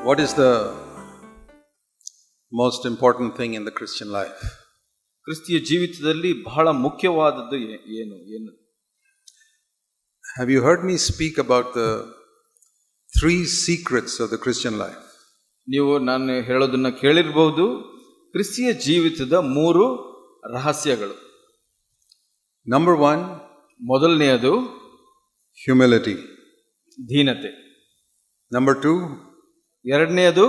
What is the most important thing in the Christian life? ಕ್ರಿಸ್ತಿಯ ಜೀವಿತದಲ್ಲಿ ಬಹಳ ಮುಖ್ಯವಾದದ್ದು ಏನು? Have you heard me speak about the 3 secrets of the Christian life? ನೀವು ನಾನು ಹೇಳೋದನ್ನ ಕೇಳಿರಬಹುದು. ಕ್ರಿಸ್ತಿಯ ಜೀವಿತದ 3 ರಹಸ್ಯಗಳು. Number 1, ಮೊದಲನೆಯದು humility. ದೀನತೆ. Number 2, ಎರಡನೆಯದು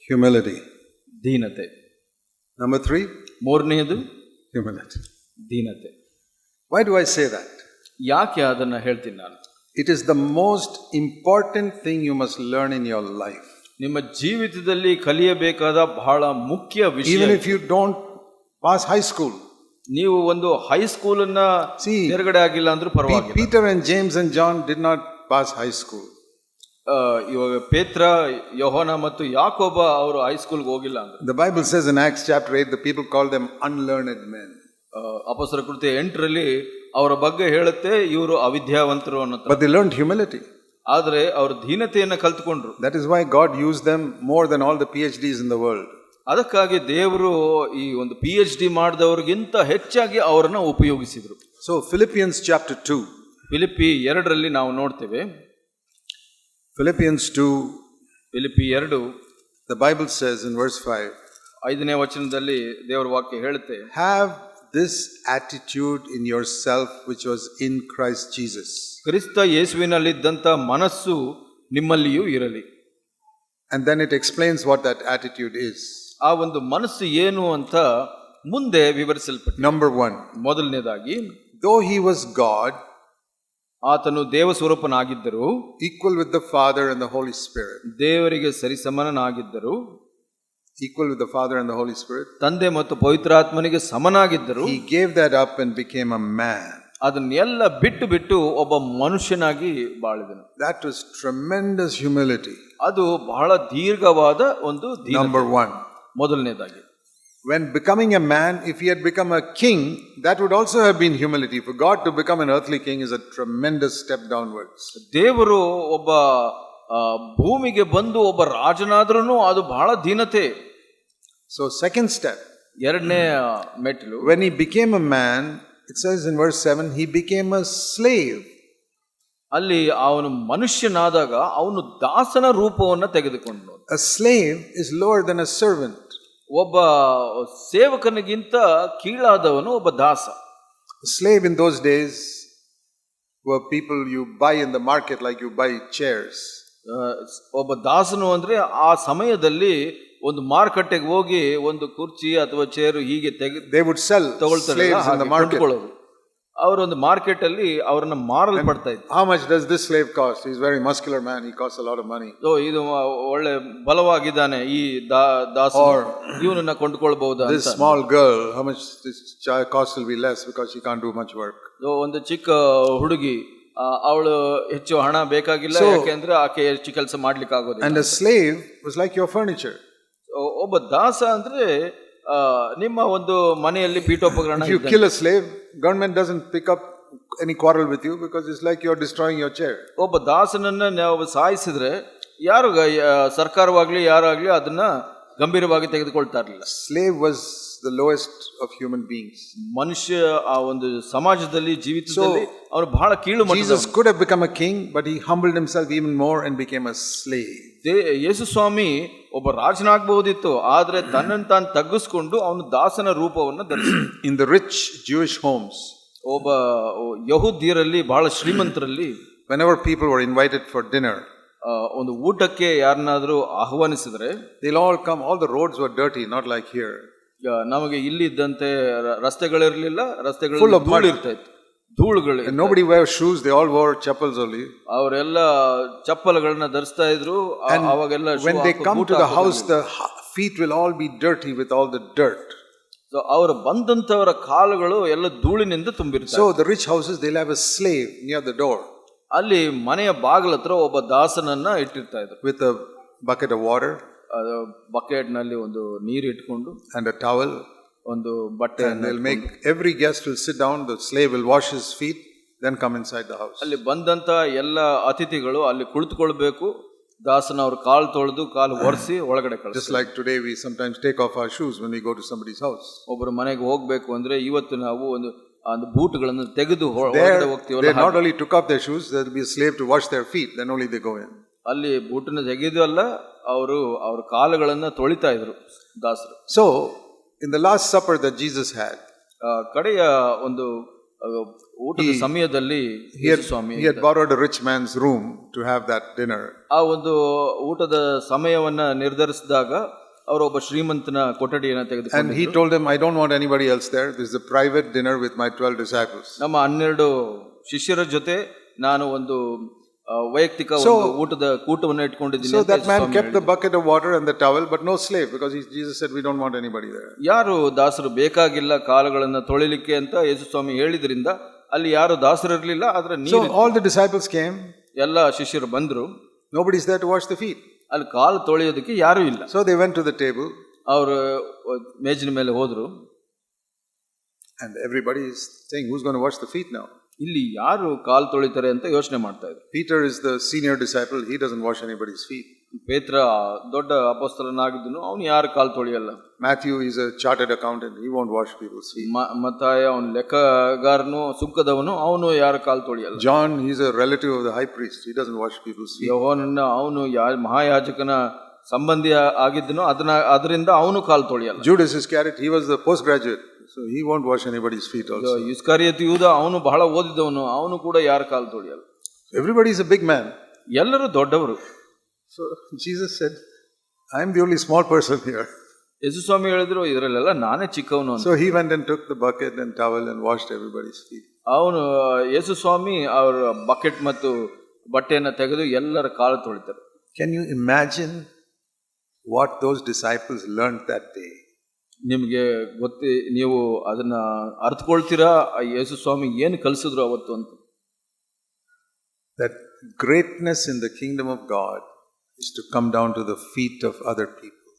humility. ದೀನತೆ. Number 3, ಮೂರನೆಯದು humility. ದೀನತೆ. Why do I say that? ಯಾಕೆ ಅದನ್ನ ಹೇಳ್ತೀನಿ ನಾನು? It is the most important thing you must learn in your life. ನಿಮ್ಮ ಜೀವಿತದಲ್ಲಿ ಕಲಿಯಬೇಕಾದ ಬಹಳ ಮುಖ್ಯ ವಿಷಯ. Even if you don't pass high school. ನೀವು ಒಂದು ಹೈಸ್ಕೂಲ್ ಅನ್ನ ತೆರಗಡೆ ಆಗಿಲ್ಲ ಅಂದ್ರೂ ಪರವಾಗಿಲ್ಲ. Peter and James and John did not pass high school. ಇವಾಗ ಪೇತ್ರ, ಯೋಹಾನ ಮತ್ತು ಯಾಕೋಬ ಅವರು ಹೈಸ್ಕೂಲ್ಗೆ ಹೋಗಿಲ್ಲ ಅಂದ್ರೆ. The Bible says in Acts chapter 8 the people call them unlearned men. ಅಪೊಸ್ತಲರ ಕೃತ್ಯ 8ರಲ್ಲಿ ಅವರ ಬಗ್ಗೆ ಹೇಳುತ್ತೆ ಇವರು ಅವಿದ್ಯಾವಂತರು ಅನ್ನೋ. But they learned humility. ಆದರೆ ಅವರು ದೀನತೆಯನ್ನು ಕಲ್ತುಕೊಂಡ್ರು. That is why God used them more than all the PhDs in the world. ಅದಕ್ಕಾಗಿ ದೇವರು ಈ ಒಂದು PhD ಮಾಡಿದವರಿಗಿಂತ ಹೆಚ್ಚಾಗಿ ಅವರನ್ನ ಉಪಯೋಗಿಸಿದ್ರು. So Philippians chapter 2. ಫಿಲಿಪ್ಪಿ 2ರಲ್ಲಿ ನಾವು ನೋಡ್ತೇವೆ. Philippians 2, Philippi 2, the Bible says in verse 5, 5ನೇ ವಚನದಲ್ಲಿ ದೇವರ ವಾಕ್ಯ ಹೇಳುತ್ತೆ, have this attitude in yourself which was in Christ Jesus. ಕ್ರಿಸ್ತ ಯೇಸುವಿನಲ್ಲಿದ್ದಂಥ ಮನಸ್ಸು ನಿಮ್ಮಲ್ಲಿಯೂ ಇರಲಿ. And then it explains what that attitude is. ಆ ಒಂದು ಮನಸ್ಸು ಏನು ಅಂತ ಮುಂದೆ ವಿವರಿಸಲ್ಪಟ್ಟಿದೆ. Number 1, ಮೊದಲನೇದಾಗಿ, though he was God, ಆತನು ದೇವಸ್ವರೂಪನಾಗಿದ್ದರು, equal with the Father and the Holy Spirit. ದೇವರಿಗೆ ಸರಿಸಮನಾಗಿದ್ದರು, equal with the Father and the Holy Spirit. ತಂದೆ ಮತ್ತು ಪವಿತ್ರಾತ್ಮನಿಗೆ ಸಮನಾಗಿದ್ದರು. He gave that up and became a man. ಅದನ್ನೆಲ್ಲ ಬಿಟ್ಟು ಒಬ್ಬ ಮನುಷ್ಯನಾಗಿ ಬಾಳಿದನು. That was tremendous humility. ಅದು ಬಹಳ ದೀರ್ಘವಾದ ಒಂದು ದೀನತೆ. Number 1. ಮೊದಲನೇದಾಗಿ, when becoming a man, if he had become a king, that would also have been humility. For God to become an earthly king is a tremendous step downwards. ದೇವರು ಒಬ್ಬ ಭೂಮಿಗೆ ಬಂದು ಒಬ್ಬ ರಾಜನಾದ್ರೂ ಅದು ಬಹಳ ದೀನತೆ. So second step, ಎರಡನೇ ಮೆಟ್ಟಿಲು, when he became a man, it says in verse 7, he became a slave. ಅಲ್ಲಿ ಅವನು ಮನುಷ್ಯನಾದಾಗ ಅವನು ದಾಸನ ರೂಪವನ್ನು ತೆಗೆದುಕೊಂಡು. A slave is lower than a servant. ಒಬ್ಬ ಸೇವಕನಿಗಿಂತ ಕೀಳಾದವನು ಒಬ್ಬ ದಾಸ. A slave in those days were people you buy in the market like you buy chairs. ಒಬ್ಬ ದಾಸನು ಅಂದ್ರೆ ಆ ಸಮಯದಲ್ಲಿ ಒಂದು ಮಾರುಕಟ್ಟೆಗೆ ಹೋಗಿ ಒಂದು ಕುರ್ಚಿ ಅಥವಾ ಚೇರು ಹೀಗೆ they would sell slaves in the market. ಅವರೊಂದು ಮಾರ್ಕೆಟ್ ಅಲ್ಲಿ ಅವರನ್ನ ಮಾರಲ್ಪಡ್ತಾ ಇದ್ರು. How much does this slave cost? He's a very muscular man, he costs a lot of money. ಇದು ಒಳ್ಳೆ ಬಲವಾಗಿದ್ದಾನೆ ಈ ದಾಸ, ಇವನನ್ನ ಕೊಂಡುಕೊಳ್ಳಬಹುದು. This small girl, how much this child cost will be less because she can't do much work. ಒಂದು ಚಿಕ್ಕ ಹುಡುಗಿ, ಅವಳು ಹೆಚ್ಚು ಹಣ ಬೇಕಾಗಿಲ್ಲ, ಯಾಕೆಂದ್ರೆ ಆಕೆ ಹೆಚ್ಚು ಕೆಲಸ ಮಾಡ್ಲಿಕ್ಕೆ ಆಗೋದಿಲ್ಲ. And a slave was like your furniture. ಒಬ್ಬ ದಾಸ ಅಂದ್ರೆ ನಿಮ್ಮ ಒಂದು ಮನೆಯಲ್ಲಿ ಪೀಠೋಪಕರಣ. If you kill a slave, government doesn't pick up any quarrel with you because it's like you're destroying your chair. ಒಬ್ಬ ದಾಸನನ್ನ ನಾವು ಸಾಯಿಸಿದ್ರೆ ಯಾರು, ಸರ್ಕಾರವಾಗ್ಲಿ ಯಾರಾಗ್ಲಿ ಅದನ್ನ ಗಂಭೀರವಾಗಿ ತೆಗೆದುಕೊಳ್ತಾ ಇರಲಿಲ್ಲ. Slave was the lowest of human beings. ಮನುಷ್ಯ ಆ ಒಂದು ಸಮಾಜದಲ್ಲಿ ಜೀವಿತದಲ್ಲಿ ಅವನು ಬಹಳ ಕೀಳು ಮಟ್ಟದ. Jesus could have become a king, but he humbled himself even more and became a slave. ಯೇಸು ಸ್ವಾಮಿ ಒಬ್ಬ ರಾಜನಾಗಬಹುದಿತ್ತು, ಆದ್ರೆ ತನ್ನನ್ನು ತಾನು ತಗ್ಗಿಸ್ಕೊಂಡು ಅವನು ದಾಸನ ರೂಪವನ್ನು ಧರಿಸಿದ. In the rich Jewish homes, ಒಬ್ಬ ಯಹೂದ್ಯರಲ್ಲಿ ಬಹಳ ಶ್ರೀಮಂತರಲ್ಲಿ, whenever people were invited for dinner, ಒಂದು ಊಟಕ್ಕೆ ಯಾರನ್ನಾದ್ರೂ ಆಹ್ವಾನಿಸಿದ್ರೆ, they'll all come. All the roads were dirty, not like here. ನಮಗೆ ಇಲ್ಲಿ ಇದ್ದಂತೆ ರಸ್ತೆಗಳಿರ್ಲಿಲ್ಲ, ರಸ್ತೆಗಳು ಧೂಳು ಇರ್ತಾ ಇತ್ತು, ಧೂಳುಗಳು. And nobody wear shoes, they all wore chappals only. ಅವರೆಲ್ಲ ಚಪ್ಪಲುಗಳನ್ನ ಧರಿಸ್ತಾ ಇದ್ರು. ಅವಾಗೆಲ್ಲ when they come to the house, the feet will all be dirty with all the dirt. So ಅವರು ಬಂದಂತವರ ಕಾಲುಗಳು ಎಲ್ಲ ಧೂಳಿನಿಂದ ತುಂಬಿರ್ತವೆ. So the rich houses, they'll have a slave near the door. ಅಲ್ಲಿ ಮನೆಯ ಬಾಗಿಲ ಹತ್ರ ಒಬ್ಬ ದಾಸನನ್ನ ಇಟ್ಟಿರ್ತಾ ಇದ್ರು, with a bucket of water, bucket ನಲ್ಲಿ ಒಂದು ನೀರು ಇಟ್ಕೊಂಡು and a towel, ಒಂದು ಬಟ್ಟೆ. and they'll make every guest will sit down, the slave will wash his feet, then come inside the house. ಅಲ್ಲಿ ಬಂದಂತ ಎಲ್ಲ ಅತಿಥಿಗಳು ಅಲ್ಲಿ ಕುಳಿತುಕೊಳ್ಬೇಕು, ದಾಸನ ಅವ್ರ ಕಾಲು ತೊಳೆದು ಕಾಲು ಒರೆಸಿ ಒಳಗಡೆ Just ಕಳಿಸ್ತಾರೆ. like today we sometimes take off our shoes when we go to somebody's house. ಒಬ್ಬರ ಮನೆಗೆ ಹೋಗ್ಬೇಕು ಅಂದ್ರೆ ಇವತ್ತು ನಾವು ಒಂದು ಬೂಟ್ಗಳನ್ನು ತೆಗೆದು There, ಒಳಗಡೆ ಹೋಗ್ತೀವಲ್ಲ, they not only took off their shoes, there will be a slave to wash their feet, then only they go in. ಅಲ್ಲಿ ಬೂಟನ್ನ ತೆಗೆದು ಅಲ್ಲ, ಅವರು ಅವ್ರ ಕಾಲುಗಳನ್ನ ತೊಳಿತಾ ಇದ್ರು ದಾಸರು. So, in the Last Supper that Jesus had, ಕಡೆಯ ಒಂದು ಊಟದ ಸಮಯದಲ್ಲಿ ಸ್ವಾಮಿ he had borrowed a rich man's room to have that dinner. ಆ ಒಂದು ಊಟದ ಸಮಯವನ್ನ ನಿರ್ಧರಿಸಿದಾಗ ಅವರು ಒಬ್ಬ ಶ್ರೀಮಂತನ ಕೊಠಡಿಯನ್ನು And ತೆಗೆದುಕೊಂಡು, he told them, I don't want anybody else there. This is a private dinner with my 12 disciples. ನಮ್ಮ 12 ಶಿಷ್ಯರ ಜೊತೆ ನಾನು ಒಂದು ವೈಯಕ್ತಿಕ ಒಂದು ಊಟದ ಕೂಟವನ್ನು ಇಟ್ಕೊಂಡಿದ್ದೀನಿ. So that man kept the bucket of water and the towel, but no slave, because Jesus said, we don't want anybody there. ಯಾರು ದಾಸರು ಬೇಕಾಗಿಲ್ಲ ಕಾಲುಗಳನ್ನ ತೊಳಿಲಿಕ್ಕೆ ಅಂತ ಯೇಸು ಸ್ವಾಮಿ ಹೇಳಿದ್ರಿಂದ ಅಲ್ಲಿ ಯಾರು ದಾಸರು ಇರಲಿಲ್ಲ. ಆದ್ರೆ So all the disciples came. ಎಲ್ಲ ಶಿಷ್ಯರು ಬಂದ್ರು, Nobody's there to wash the feet. ಅಲ್ಲಿ ಕಾಲು ತೊಳೆಯೋದಕ್ಕೆ ಯಾರು ಇಲ್ಲ. So they went to the table. ಅವರು ಮೇಜಿನ ಮೇಲೆ ಹೋದ್ರು. And everybody is saying, who's going to wash the feet now? ಇಲ್ಲಿ ಯಾರು ಕಾಲು ತೊಳಿತಾರೆ ಅಂತ ಯೋಚನೆ ಮಾಡ್ತಾ ಇದ್ರು. Peter is the senior disciple. He doesn't wash anybody's feet. ಪೇತ್ರ ದೊಡ್ಡ ಅಪೊಸ್ತಲನಾಗಿದ್ದನು, ಅವನು ಯಾರು ಕಾಲು ತೊಳೆಯಲ್ಲ. Matthew is a chartered accountant. He won't wash people's feet. ಮತ್ತಾಯ ಅವನು ಲೆಕ್ಕಗಾರನು, ಸುಂಕದವನು, ಅವನು ಯಾರು ಕಾಲು ತೊಳೆಯಲ್ಲ. John, he's a relative of the high priest. He doesn't wash people's feet. ಯೋಹಾನನ ಅವನು ಮಹಾಯಾಜಕನ ಸಂಬಂಧಿ ಆಗಿದ್ದನು, ಅದರಿಂದ ಅವನು ಕಾಲು ತೊಳೆಯಲ್ಲ. Judas Iscariot, he was the postgraduate. So he won't wash anybody's feet also. ಇಸ್ಕರಿಯೋತ ಯೂದ ಅವನು ಬಹಳ ಓದಿದವನು, ಅವನು ಕೂಡ ಯಾರು ಕಾಲು ತೊಳೆಯಲ್ಲ. Everybody is a big man. ಎಲ್ಲರೂ ದೊಡ್ಡವರು. So Jesus said, I am the only small person here. ಯೇಸು ಸ್ವಾಮಿ ಹೇಳಿದ್ರು, ಇದರಲ್ಲೆಲ್ಲ ನಾನೇ ಚಿಕ್ಕವನು ಅಂತ. So he went and took the bucket and towel and washed everybody's feet. ಅವನು ಯೇಸು ಸ್ವಾಮಿ ಅವರ ಬಕೆಟ್ ಮತ್ತು ಬಟ್ಟೆಯನ್ನು ತೆಗೆದು ಎಲ್ಲರ ಕಾಲು ತೊಳಿತಾರೆ. Can you imagine what those disciples learned that day? ನಿಮಗೆ ನೀವು ಅದನ್ನ ಅರ್ಥಕೊಳ್ತೀರಾ, ಯೇಸು ಸ್ವಾಮಿ ಏನು ಕಲಿಸಿದ್ರು ಅವತ್ತು ಅಂತ. That greatness in the kingdom of God is to come down to the feet of other people.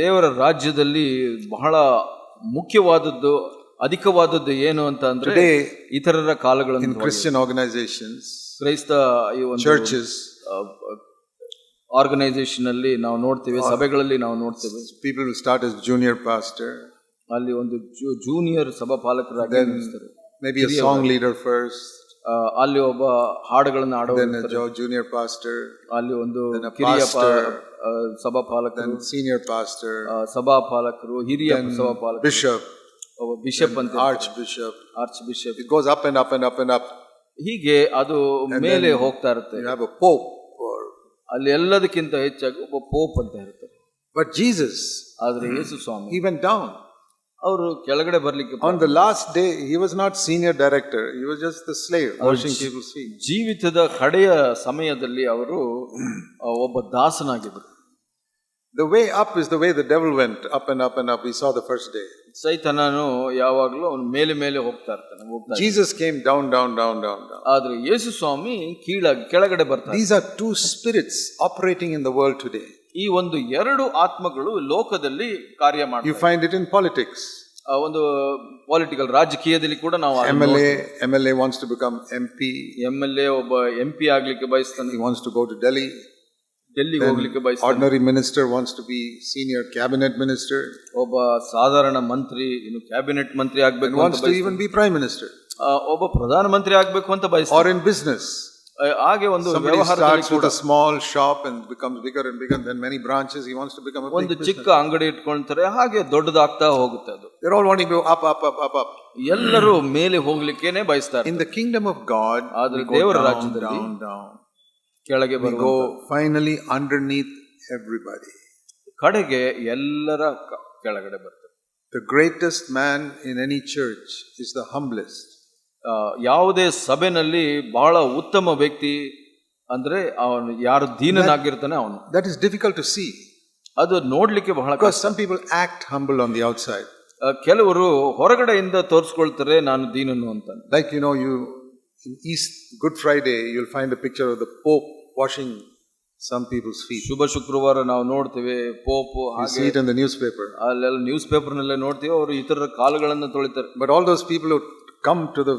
ದೇವರ ರಾಜ್ಯದಲ್ಲಿ ಬಹಳ ಮುಖ್ಯವಾದದ್ದು, ಅಧಿಕವಾದದ್ದು ಏನು ಅಂತ ಅಂದ್ರೆ ಇತರರ ಕಾಲಗಳನ್ನು. In Christian organizations, ಕ್ರೈಸ್ತ churches, ಆರ್ಗನೈಸೇಷನ್ ಅಲ್ಲಿ ನಾವು ನೋಡ್ತೇವೆ, ಸಭೆಗಳಲ್ಲಿ ನಾವು ನೋಡ್ತೇವೆ, people will start as junior pastor, ಅಲ್ಲಿ ಒಂದು junior ಸಭಾಪಾಲಕರಾಗಿ ನಿಲ್ಲಿಸ್ತಾರೆ. maybe a song leader first, ಅಲ್ಲಿ ಒಬ್ಬ ಹಾಡುಗಳನ್ನು ಆಡೋ, then a junior pastor, ಅಲ್ಲಿ ಒಂದು ಕಿರಿಯ ಸಭಾಪಾಲಕರು, then senior pastor, ಸಭಾಪಾಲಕರು, ಹಿರಿಯ ಸಭಾಪಾಲಕರು, bishop, ಒಬ್ಬ ಬಿಷಪ್ ಅಂತ, arch bishop. It goes up and up and up and up. ಹೀಗೆ ಅದು ಮೇಲೆ ಹೋಗ್ತಾ ಇರುತ್ತೆ. You have a pope. ಅಲ್ಲಿ ಎಲ್ಲದಕ್ಕಿಂತ ಹೆಚ್ಚಾಗಿ ಒಬ್ಬ ಪೋಪ್ ಅಂತ ಹೇಳ್ತಾರೆ. But Jesus, ಆದ್ರೆ ಯೇಸು ಸ್ವಾಮಿ he went down. ಅವರು ಕೆಳಗಡೆ ಬರ್ಲಿಕ್ಕೆ, on the last day he was not senior director, he was just the slave washing people's feet. ಜೀವಿತದ ಕಡೆಯ ಸಮಯದಲ್ಲಿ ಅವರು ಒಬ್ಬ ದಾಸನಾಗಿದ್ದರು. The way up is the way the devil went, up and up and up. We saw the first day. ಸೈತಾನನು ಯಾವಾಗಲೂ ಅವನು ಮೇಲೆ ಹೋಗ್ತಾ ಇರ್ತಾನೆ. Jesus came down. ಆದ್ರೆ ಯೇಸು ಸ್ವಾಮಿ ಕೆಳಗಡೆ ಬರ್ತಾರೆ. These are two spirits operating in the world today. ಈ ಒಂದು ಎರಡು ಆತ್ಮಗಳು ಲೋಕದಲ್ಲಿ ಕಾರ್ಯ ಮಾಡ್ತವೆ. You find it in politics. ಒಂದು ಪೊಲಿಟಿಕಲ್ ರಾಜಕೀಯದಲ್ಲಿ ಕೂಡ ನಾವು MLA wants to become MP. MLA ಒಬ್ಬ MP ಆಗ್ಲಿಕ್ಕೆ ಬಯಸ್ತಾನೆ. He wants to go to Delhi. ಡೆಲ್ಲಿಗೆ ಹೋಗ್ಲಿಕ್ಕೆ ಬಯಸ್ತಾನೆ. Ordinary minister wants to be senior cabinet minister. ಒಬ್ಬ ಸಾಧಾರಣ ಮಂತ್ರಿ ಇನ್ನು ಕ್ಯಾಬಿನೆಟ್ ಮಂತ್ರಿ ಆಗ್ಬೇಕು ಅಂತ wants to even be prime minister. ಒಬ್ಬ ಪ್ರಧಾನ ಮಂತ್ರಿ ಆಗ್ಬೇಕು ಅಂತ ಬಯಸ್ತಾನೆ. Or in business. ಹಾಗೆ ಒಂದು ವ್ಯವಹಾರದಲ್ಲಿ ಕೂಡ, a small shop and becomes bigger and bigger, then many branches, he wants to become a big ಒಂದು ಚಿಕ್ಕ ಅಂಗಡಿ ಇಟ್ಕೊಳ್ತಾರೆ, ಹಾಗೆ ದೊಡ್ಡದಾಗ್ತಾ ಹೋಗುತ್ತೆ ಅದು. They're all wanting to go up. ಎಲ್ಲರೂ ಮೇಲೆ ಹೋಗ್ಲಿಕ್ಕೇನೆ ಬಯಸ್ತಾರೆ. In the kingdom of God, ಆದ್ರೆ ದೇವರ ರಾಜ್ಯದಲ್ಲಿ down. ಕೆಳಗೆ we go finally underneath everybody. ಕಡೆಗೆ ಎಲ್ಲರ ಕೆಳಗಡೆ ಬರ್ತಾರೆ. The greatest man in any church is the humblest. ಯಾವುದೇ ಸಭೆನಲ್ಲಿ ಬಹಳ ಉತ್ತಮ ವ್ಯಕ್ತಿ ಅಂದ್ರೆ ಅವನು ಯಾರು ದೀನನಾಗಿರ್ತಾನೆ ಅವನು. That is difficult to see. ಅದು ನೋಡ್ಲಿಕ್ಕೆ ಬಹಳ ಕಷ್ಟ. Because some people act humble on the outside. ಕೆಲವರು ಹೊರಗಡೆಯಿಂದ ತೋರಿಸ್ಕೊಳ್ತಾರೆ ನಾನು ದೀನನು ಅಂತ. Like in East Good Friday you'll find a picture of the Pope washing some people's feet. ಶುಭ ಶುಕ್ರವಾರ ನಾವು ನೋಡ್ತೇವೆ Pope, you see it in the newspaper. ಅಲ್ಲೆಲ್ಲ newspaper ನಲ್ಲೇ ನೋಡ್ತೀವಿ, ಅವರು ಇತರ ಕಾಲುಗಳನ್ನು ತೊಳಿತಾರೆ. But all those people who come to the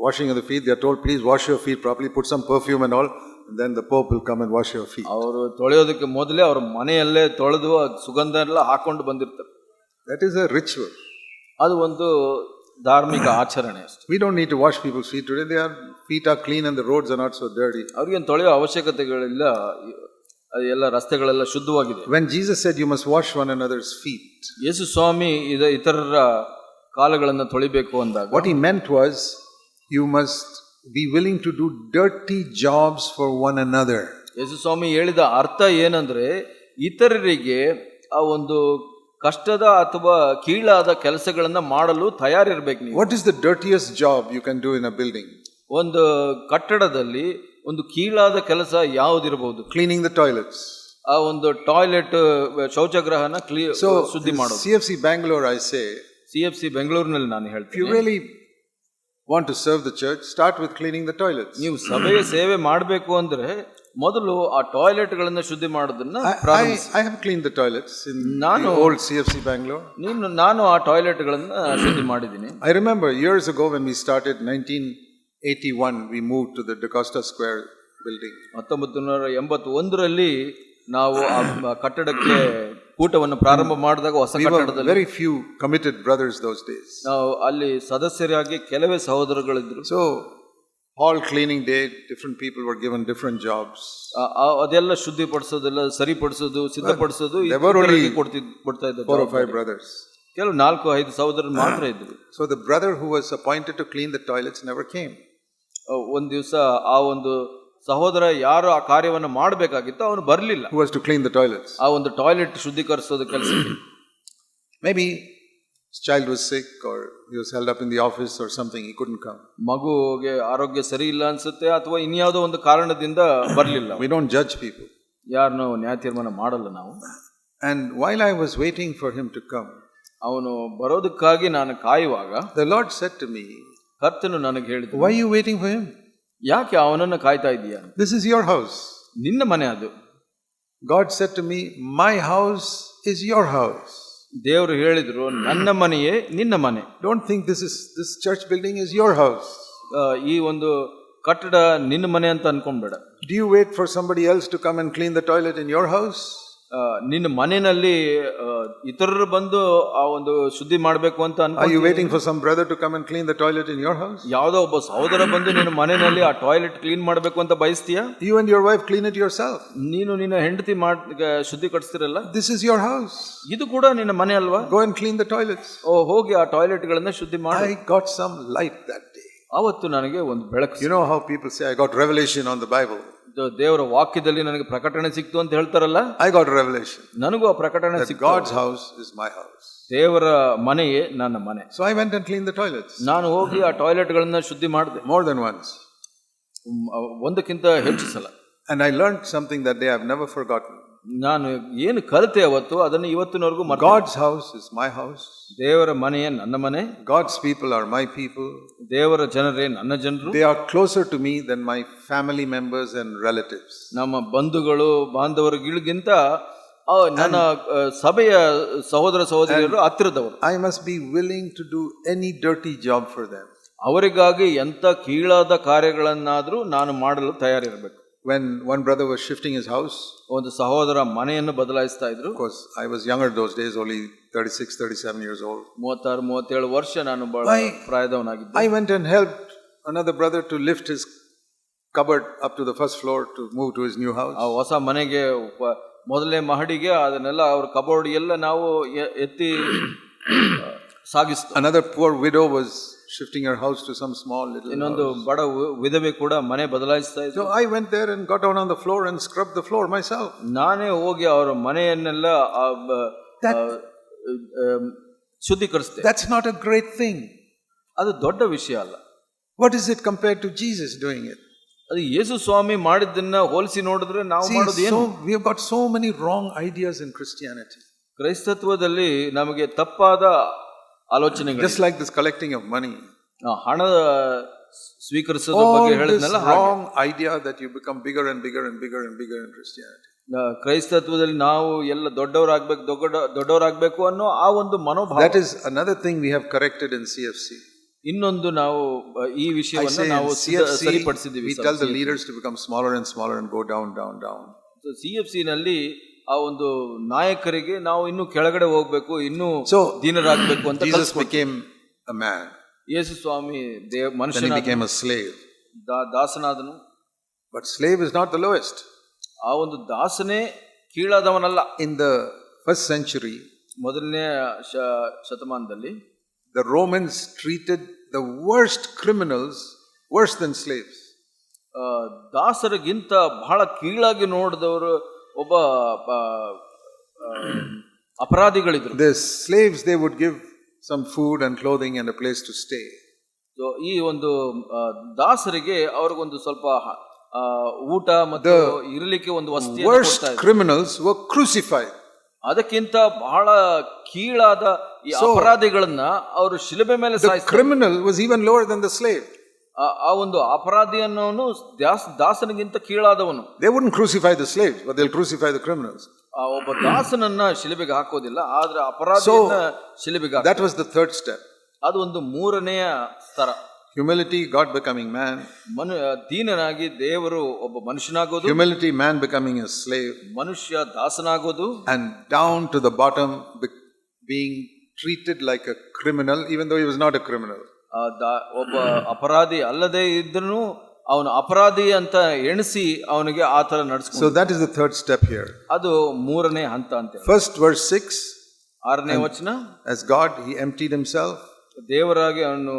washing of the feet, they are told, please wash your feet properly, put some perfume and all. and then the Pope will come and wash your feet. ಅವರು ತೊಳೆಯೋದಕ್ಕೆ ಮೊದಲೇ ಅವ್ರ ಮನೆಯಲ್ಲೇ ತೊಳೆದು ಸುಗಂಧ ಎಲ್ಲ ಹಾಕೊಂಡು ಬಂದಿರ್ತಾರೆ. That is a ritual. ಅದು ಒಂದು ಧಾರ್ಮಿಕ ಆಚರಣೆ ಅಷ್ಟೇ. We don't need to wash people's feet today. Their feet are clean and the roads are not so dirty. ಅವ್ರಿಗೇನು ತೊಳೆಯೋ ಅವಶ್ಯಕತೆಗಳಿಲ್ಲ, ಎಲ್ಲ ರಸ್ತೆಗಳೆಲ್ಲ ಶುದ್ಧವಾಗಿದೆ. When Jesus said you must wash one another's feet, ಯೇಸು ಸ್ವಾಮಿ ಇತರರ ಕಾಲುಗಳನ್ನು ತೊಳಿಬೇಕು ಅಂದಾಗ what he meant was you must be willing to do dirty jobs for one another. ಯೇಸು ಸ್ವಾಮಿ ಹೇಳಿದ ಅರ್ಥ ಏನಂದ್ರೆ ಇತರರಿಗೆ ಆ ಒಂದು ಕಷ್ಟದ ಅಥವಾ ಕೀಳಾದ ಕೆಲಸಗಳನ್ನ ಮಾಡಲು ತಯಾರಿರ್ಬೇಕು ನೀವು. What is the dirtiest job you can do in a building? ಒಂದು ಕಟ್ಟಡದಲ್ಲಿ ಒಂದು ಕೀಳಾದ ಕೆಲಸ ಯಾವುದಿರಬಹುದು? Cleaning the toilets. ಆ ಒಂದು ಟಾಯ್ಲೆಟ್ ಶೌಚಗೃಹನ ಶುದ್ಧಿ ಮಾಡೋದು. CFC Bangalore, I say, CFC ಬೆಂಗಳೂರಿನಲ್ಲಿ ನಾನು if ಹೇಳ್ತೀನಿ, you really want to serve the church, start with cleaning the toilets. ನೀವು ಸಭೆಯ ಸೇವೆ ಮಾಡಬೇಕು ಅಂದ್ರೆ ಮೊದಲು ಆ ಟಾಯ್ಲೆಟ್ಗಳನ್ನ ಶುದ್ಧಿ ಮಾಡೋದನ್ನ ಪ್ರಾರಂಭಿಸಿ. I have cleaned the toilets in ನಾನು the old CFC Bangalore. ನಾನು ಆ ಟಾಯ್ಲೆಟ್ಗಳನ್ನ ಶುದ್ಧಿ ಮಾಡಿದ್ದೀನಿ. I remember years ago when we started 1981, we moved to the DaCosta Square building. 1981ರಲ್ಲಿ ನಾವು ಆ ಕಟ್ಟಡಕ್ಕೆ ಕೂಟವನ್ನು ಪ್ರಾರಂಭ ಮಾಡಿದಾಗ ಹೊಸ ಕಟ್ಟಡದಲ್ಲಿ very few committed brothers those days. ನಾವು ಅಲ್ಲಿ ಸದಸ್ಯರಾಗಿ ಕೆಲವೇ ಸಹೋದರಗಳಿದ್ರು. So hall cleaning day, different people were given different jobs. ಅದೆಲ್ಲ ಶುದ್ಧಿಪಡಿಸೋದೆಲ್ಲ ಸರಿಪಡಿಸೋದು ಸಿದ್ಧಪಡಿಸೋದು ಕೊಡ್ತಾ ಇದ್ದ 4 or 5 brothers. ಕೆಲವು 4-5 ಸಹೋದರರು ಮಾತ್ರ ಇದ್ರು. So the brother who was appointed to clean the toilets never came. ಒಂದ್ ದಿವಸ ಆ ಒಂದು ಸಹೋದರ ಯಾರು ಆ ಕಾರ್ಯವನ್ನು ಮಾಡಬೇಕಾಗಿತ್ತು ಅವನು ಬರಲಿಲ್ಲ. Who was to clean the toilets? ಆ ಒಂದು ಟಾಯ್ಲೆಟ್ ಶುದ್ಧೀಕರಿಸೋದು ಕೆಲಸಕ್ಕೆ. Maybe his child was sick or he was held up in the office or something, he couldn't come. ಮಗುಗೆ ಆರೋಗ್ಯ ಸರಿ ಇಲ್ಲ ಅನ್ಸುತ್ತೆ ಅಥವಾ ಇನ್ಯಾವುದೋ ಒಂದು ಕಾರಣದಿಂದ ಬರಲಿಲ್ಲ. We don't judge people. ಯಾರನ್ನೂ ನ್ಯಾಯ ತೀರ್ಮಾನ ಮಾಡಲ್ಲ ನಾವು. And while I was waiting for him to come, ಅವನು ಬರೋದಕ್ಕಾಗಿ ನಾನು ಕಾಯುವಾಗ the Lord said to me, ಕರ್ತನು ನನಗೆ ಹೇಳಿದ, why are you waiting for him? ಯಾಕೆ ಅವನನ್ನು ಕಾಯ್ತಾ ಇದೀಯಾ? This is your house. ನಿನ್ನ ಮನೆ ಅದು. God said to me, my house is your house. ದೇವರು ಹೇಳಿದ್ರು, ನನ್ನ ಮನೆಯೇ ನಿನ್ನ ಮನೆ. Don't think this church building is your house. ಈ ಒಂದು ಕಟ್ಟಡ ನಿನ್ನ ಮನೆ ಅಂತ ಅನ್ಕೊಂಡ್ಬೇಡ. Do you wait for somebody else to come and clean the toilet in your house? ನಿನ್ನ ಮನೆಯಲ್ಲಿ ಇತರರು ಬಂದು ಆ ಒಂದು ಶುದ್ಧಿ ಮಾಡಬೇಕು ಅಂತ Are you waiting for some brother to come and clean the toilet in your house? ಯಾವುದೋ ಒಬ್ಬ ಸಹೋದರ ಬಂದು ನಿನ್ನ ಮನೆಯಲ್ಲಿ ಆ ಟಾಯ್ಲೆಟ್ ಕ್ಲೀನ್ ಮಾಡಬೇಕು ಅಂತ ಬಯಸ್ತೀಯಾ? You and your wife clean it yourself. ನೀನು ನಿನ್ನ ಹೆಂಡತಿ ಶುದ್ಧೀಕರಿಸ್ತಿರಲ್ಲ. This is your house. ಇದು ಕೂಡ ನಿನ್ನ ಮನೆ ಅಲ್ವಾ? Go and clean the toilets. ಹೋಗಿ ಆ ಟಾಯ್ಲೆಟ್ ಗಳನ್ನ ಶುದ್ಧಿ ಮಾಡಿ. I got some light that day. ಅವತ್ತು ನನಗೆ ಒಂದು ಬೆಳಕು. You know how people say I got revelation on the Bible. ದೇವರ ವಾಕ್ಯದಲ್ಲಿ ನನಗೆ ಪ್ರಕಟಣೆ ಸಿಕ್ತು ಅಂತ ಹೇಳ್ತಾರಲ್ಲ, I got revelation. ನನಗೂ ಆ ಪ್ರಕಟಣೆ ಸಿಕ್ತು. God's house is my house. ದೇವರ ಮನೆಯೇ ನನ್ನ ಮನೆ. So I went and cleaned the toilets. ನಾನು ಹೋಗಿ ಆ ಟಾಯ್ಲೆಟ್ ಗಳನ್ನ ಶುದ್ಧಿ ಮಾಡಿದೆ. More than once. ಒಂದಕ್ಕಿಂತ ಹೆಚ್ಚು ಸಲ. And I learned something that day I've never forgotten. ನಾನು ಏನು ಕಲಿತೆ ಅವತ್ತು ಅದನ್ನು ಇವತ್ತಿನವರೆಗೂ ಮರೆತಿಲ್ಲ. God's house is my house. ದೇವರ ಮನೆಯೇ ನನ್ನ ಮನೆ. God's people are my people. ದೇವರ ಜನರೇ ನನ್ನ ಜನರು. They are closer to me than my family members and relatives. ನಮ್ಮ ಬಂಧುಗಳು ಬಾಂಧವರುಗಳಿಗಿಂತ ನನ್ನ ಸಭೆಯ ಸಹೋದರ ಸಹೋದರಿಯರು ಹತ್ತಿರದವರು. I must be willing to do any dirty job for them. ಅವರಿಗಾಗಿ ಎಂತ ಕೀಳಾದ ಕಾರ್ಯಗಳನ್ನಾದ್ರೂ ನಾನು ಮಾಡಲು ತಯಾರಿರಬೇಕು. When one brother was shifting his house, ಒಂದು ಸಹೋದರ ಮನೆಯನ್ನು ಬದಲಾಯಿಸ್ತಾ ಇದ್ರು. Of course, I was younger those days, only 36, 37 years old. 36, 37 ವರ್ಷ ನಾನು ಬಹಳ ಪ್ರಾಯದವನಾಗಿದ್ದೆ. I went and helped another brother to lift his cupboard up to the first floor to move to his new house. ಆ ಹೊಸ ಮನೆಗೆ ಮೊದಲನೇ ಮಹಡಿಗೆ ಅದನ್ನೆಲ್ಲ ಅವ್ರ cupboard ಎಲ್ಲ ನಾವು ಎತ್ತಿ ಸಾಗಿಸ್ತು. Another poor widow was shifting her house to some small little ಇನ್ನೊಂದು ಬಡ ವಿಧವೆ ಕೂಡ ಮನೆ ಬದಲಾಯಿಸ್ತಾ ಇದ್ರು. So I went there and got down on the floor and scrubbed the floor myself. ನಾನೇ ಹೋಗಿ ಅವರ ಮನೆಯನ್ನೆಲ್ಲ ಶುದ್ಧೀಕರಿಸಿದೆ. That's not a great thing. ಅದು ದೊಡ್ಡ ವಿಷಯ ಅಲ್ಲ. What is it compared to Jesus doing it? ಅದು ಯೇಸು ಸ್ವಾಮಿ ಮಾಡಿದ್ದನ್ನ ಹೋಲಿಸಿ ನೋಡಿದ್ರೆ ನಾವು ಮಾಡೋದು ಏನು? We have got so many wrong ideas in Christianity. ಕ್ರೈಸ್ತತ್ವದಲ್ಲಿ ನಮಗೆ ತಪ್ಪಾದ ಆಲೋಚನೆಗಳು. Just like this collecting of money. ಹಣ ಸ್ವೀಕರಿಸೋದ್ರ ಬಗ್ಗೆ ಹೇಳಿದ್ನಲ್ಲ, wrong idea that you become bigger and bigger and bigger and bigger in Christianity. ಕ್ರೈಸ್ತತ್ವದಲ್ಲಿ ನಾವು ಎಲ್ಲ ದೊಡ್ಡವರಾಗಬೇಕು ಅನ್ನೋ ಆ ಒಂದು ಮನೋಭಾವ. That is another thing we have corrected in CFC. ಇನ್ನೊಂದು ನಾವು ಈ I ವಿಷಯವನ್ನು say in ನಾವು CFC, ಸರಿಪಡಿಸಿದ್ದೀವಿ. we tell the leaders to become smaller and smaller and go down, down, down. CFC ನಲ್ಲಿ ಆ ಒಂದು ನಾಯಕರಿಗೆ ನಾವು ಇನ್ನೂ ಕೆಳಗಡೆ ಹೋಗ್ಬೇಕು, ಇನ್ನೂ So, ದೀನರಾಗಬೇಕು ಅಂತ Jesus became a man. Yesu Swami Then he ಮನುಷ್ಯನಾದ, became a slave. ದಾಸನಾದನು. But slave is not the lowest. ಆ ಒಂದು ದಾಸನೇ ಕೀಳಾದವನಲ್ಲ. In the first century, ಮೊದಲನೇ ಶತಮಾನದಲ್ಲಿ the Romans treated the worst criminals worse than slaves. ದಾಸರಿಗಿಂತ ಬಹಳ ಕೀಳಾಗಿ ನೋಡಿದವರು ಒಬ್ಬ ಅಪರಾಧಿಗಳಿದ್ರು. The slaves, they would give some food and clothing and a place to stay. So ಈ ಒಂದು ದಾಸರಿಗೆ ಅವ್ರಿಗೊಂದು ಸ್ವಲ್ಪ ಊಟ ಮತ್ತು ಇರಲಿಕ್ಕೆ ಒಂದು ವಸತಿ. Worst criminals were crucified. ಅದಕ್ಕಿಂತ ಬಹಳ ಕೀಳಾದ ಈ ಅಪರಾಧಿಗಳನ್ನ ಅವರು ಶಿಲುಬೆ ಮೇಲೆ The ಸಾಯಿಸ್ತಾರೆ. criminal was even lower than the slave. ಆ ಒಂದು ಅಪರಾಧಿ ಅನ್ನೋನು ದಾಸನಿಗಿಂತ ಕೀಳಾದವನು. They wouldn't crucify the slaves, but they'll crucify the criminals. ಆ ಒಬ್ಬ ದಾಸನನ್ನ ಶಿಲುಬೆಗೆ ಹಾಕೋದಿಲ್ಲ, ಆದ್ರೆ ಅಪರಾಧಿಯನ್ನ ಶಿಲುಬೆಗೆ ಹಾಕ್ತಾರೆ. That was the third step. ಅದು ಒಂದು ಮೂರನೆಯ ಸ್ತರ. Humility, God becoming man. ದೀನನಾಗಿ ದೇವರು ಒಬ್ಬ ಮನುಷ್ಯನಾಗೋದು. Humility, man becoming a slave. ಮನುಷ್ಯ ದಾಸನಾಗೋದು. And down to the bottom, being treated like a criminal, even though he was not a criminal. ಒಬ್ಬ ಅಪರಾಧಿ ಅಲ್ಲದೆ ಇದ್ರೂ ಅವನು ಅಪರಾಧಿ ಅಂತ ಎಣಿಸಿ ಅವನಿಗೆ ಆ ತರ ನಡೆಸ್ಕೊಂಡು. So that is the third step here. ಅದು ಮೂರನೇ ಹಂತ ಅಂತ. First verse 6. 6ನೇ ವಚನ. As God, he emptied himself. ದೇವರಾಗಿ ಅವನು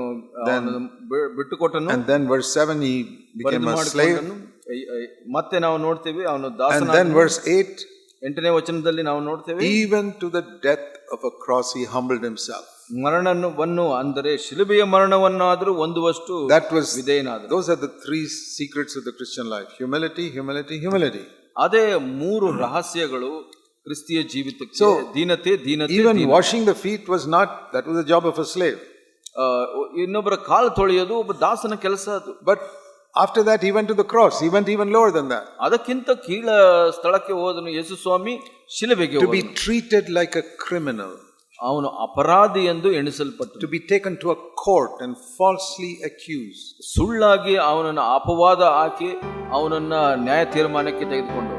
ಬಿಟ್ಟುಕೊಟ್ಟನು. And then verse 7, he became a slave. ಮತ್ತೆ ನಾವು ನೋಡ್ತೀವಿ ಅವನು And ದಾಸನ. then verse 8. 8ನೇ ವಚನದಲ್ಲಿ ನಾವು ನೋಡ್ತೇವೆ, Even to the death of a cross, he humbled himself. ಮರಣವನ್ನು ಅಂದರೆ ಶಿಲುಬೆಯ ಮರಣವನ್ನಾದರೂ ಹೊಂದುವಷ್ಟು ವಿಧೇಯನಾದ. Those are the three secrets of the Christian life: humility, humility, humility. ಅದೇ ಮೂರು ರಹಸ್ಯಗಳು ಕ್ರಿಸ್ತಿಯ ಜೀವಿತಕ್ಕೆ. ದೀನತೆ, ದೀನತೆ. Even washing the feet was not, that was the job of a slave. ಇನ್ನೊಬ್ಬರ ಕಾಲು ತೊಳೆಯೋದು ಒಬ್ಬ ದಾಸನ ಕೆಲಸ ಅದು. But after that he went to the cross. He went even lower than that. ಅದಕ್ಕಿಂತ ಕೀಳ ಸ್ಥಳಕ್ಕೆ ಹೋದನು ಯೇಸು ಸ್ವಾಮಿ, ಶಿಲುಬೆಗೆ. To be treated like a criminal. ಅವನು ಅಪರಾಧಿ ಎಂದು ಎಣಿಸಲ್ಪಟ್ಟ. To be taken to a court and falsely accused. ಸುಳ್ಳಾಗಿ ಅವನನ್ನು ಅಪವಾದ ಹಾಕಿ ಅವನನ್ನ ನ್ಯಾಯ ತೀರ್ಮಾನಕ್ಕೆ ತೆಗೆದುಕೊಂಡು